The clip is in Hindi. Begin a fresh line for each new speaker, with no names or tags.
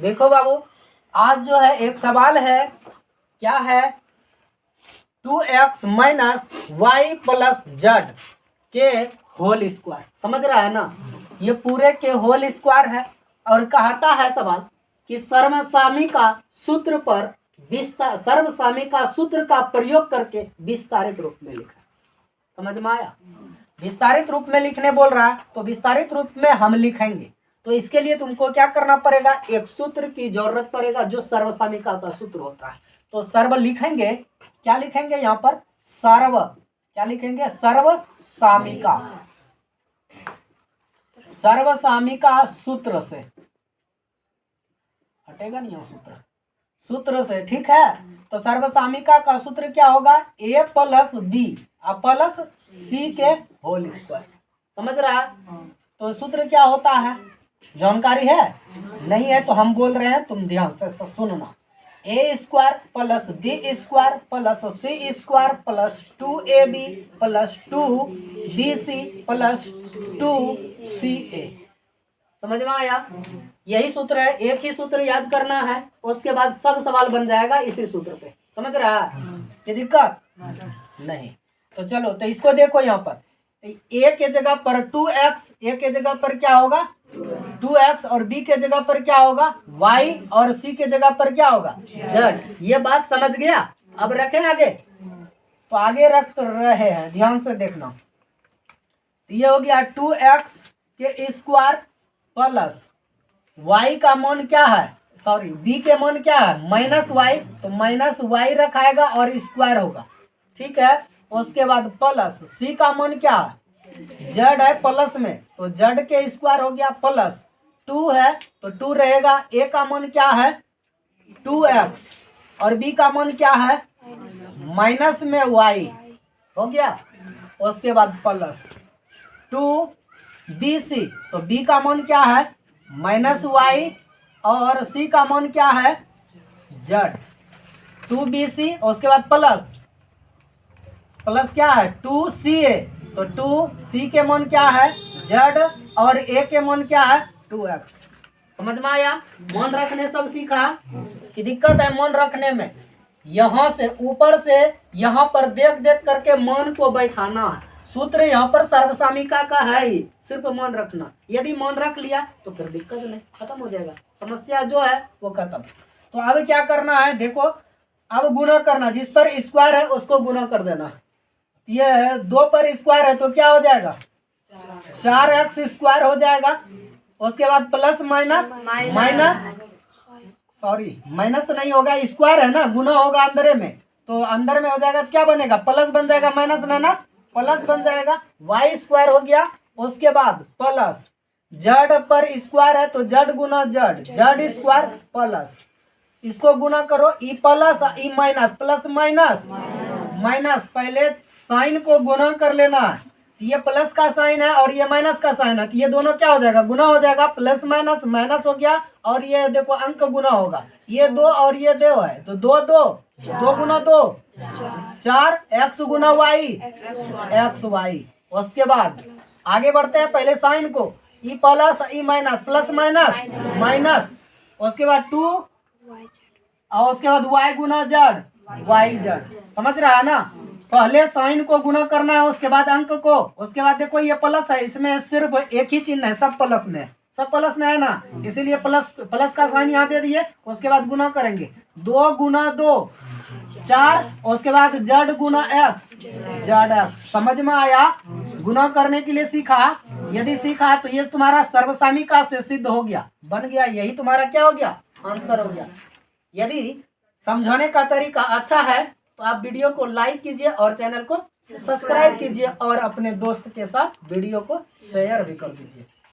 देखो बाबू, आज जो है एक सवाल है, क्या है, 2x minus Y plus Z के होल स्क्वायर। समझ रहा है ना, ये पूरे के होल स्क्वायर है। और कहता है सवाल कि सर्वसाम्यिका सूत्र पर सर्वसाम्यिका सूत्र का प्रयोग करके विस्तारित रूप में लिखा। समझ में आया? विस्तारित रूप में लिखने बोल रहा है, तो विस्तारित रूप में हम लिखेंगे। तो इसके लिए तुमको क्या करना पड़ेगा, एक सूत्र की जरूरत पड़ेगा जो सर्वसाम्यिका का सूत्र होता है। तो सर्व लिखेंगे, क्या लिखेंगे यहाँ पर, सर्व, क्या लिखेंगे, सर्वसाम्यिका, सर्वसाम्यिका सूत्र से, हटेगा नहीं सूत्र, सूत्र से, ठीक है। तो सर्वसाम्यिका का सूत्र क्या होगा, a प्लस बी प्लस सी के होल स्क्वायर। समझ रहा है? तो सूत्र क्या होता है, जानकारी है? नहीं है तो हम बोल रहे हैं, तुम ध्यान से सुनना। A square plus b square plus c square plus 2ab plus 2bc plus 2ca। समझ में आया? यही सूत्र है, एक ही सूत्र याद करना है, उसके बाद सब सवाल बन जाएगा इसी सूत्र पे। समझ रहा है? ये दिक्कत नहीं। तो चलो, तो इसको देखो यहाँ पर, a के जगह पर 2x, a के जगह पर क्या होगा 2x, और b के जगह पर क्या होगा y, और c के जगह पर क्या होगा z। ये बात समझ गया? अब रखें आगे, तो आगे रख रहे हैं, ध्यान से देखना। ये हो गया 2x के स्क्वायर प्लस y का मान क्या है, सॉरी b के मान क्या है माइनस y, तो माइनस y रखाएगा और स्क्वायर होगा, ठीक है। उसके बाद प्लस c का मान क्या है, z है प्लस में, तो z के स्क्वायर हो गया, प्लस 2 है तो 2 रहेगा, a का मान क्या है 2x, और b का मान क्या है माइनस में y हो गया। उसके बाद प्लस 2bc, तो b का मान क्या है माइनस y, और c का मान क्या है z, 2bc। उसके बाद प्लस प्लस क्या है 2ca, तो 2c के मान क्या है z, और a के मान क्या है 2x। समझ में आया? मान रखने सब सीखा कि दिक्कत है मान रखने में? यहाँ से ऊपर से यहाँ पर देख देख करके मान को बैठाना है। सूत्र यहाँ पर सर्वसाम्यिका का है ही, सिर्फ मान रखना। यदि मान रख लिया तो फिर दिक्कत नहीं, खत्म हो जाएगा, समस्या जो है वो खत्म। तो अब क्या करना है, देखो अब गुना करना, जिस पर स्क्वायर है उसको गुना कर देना। ये 2 पर स्क्वायर है तो क्या हो जाएगा 4x स्क्वायर हो जाएगा। उसके बाद plus minus minus, sorry minus नहीं होगा, स्क्वायर है ना, गुना होगा अंदर में, तो अंदर में हो जाएगा, क्या बनेगा प्लस बन जाएगा, माइनस माइनस प्लस बन जाएगा, y स्क्वायर हो गया। उसके बाद प्लस z पर स्क्वायर है तो z गुना z स्क्वायर प्लस, इसको गुना करो e plus e minus, plus minus minus, पहले साइन को गुना कर लेना है। ये प्लस का साइन है और ये माइनस का साइन है, तो ये दोनों क्या हो जाएगा गुना हो जाएगा, प्लस माइनस माइनस हो गया, और ये देखो अंक गुना होगा, ये 2 और ये 2 है, तो 2 गुना 2 4, x गुना y x y। उसके बाद आगे बढ़ते हैं, पहले साइन को e plus e minus, plus minus minus, उसके बाद 2, और उसके बाद y गुना z y z। समझ रहा है ना? पहले साइन को गुना करना है, उसके बाद अंक को, उसके बाद देखो ये प्लस है, इसमें सिर्फ एक ही चिन्ह है, सब प्लस में, सब प्लस में है ना, इसीलिए प्लस प्लस का साइन यहाँ दे दिए। उसके बाद गुना करेंगे, 2 गुना 2 4, उसके बाद z गुना x z x। समझ में आया? गुना करने के लिए सीखा, यदि सीखा तो ये तुम्हारा सर्वसाम्यिका से सिद्ध हो गया, बन गया, यही तुम्हारा क्या हो गया आंसर हो गया। यदि समझाने का तरीका अच्छा है तो आप वीडियो को लाइक कीजिए और चैनल को सब्सक्राइब कीजिए, और अपने दोस्त के साथ वीडियो को शेयर भी कर दीजिए।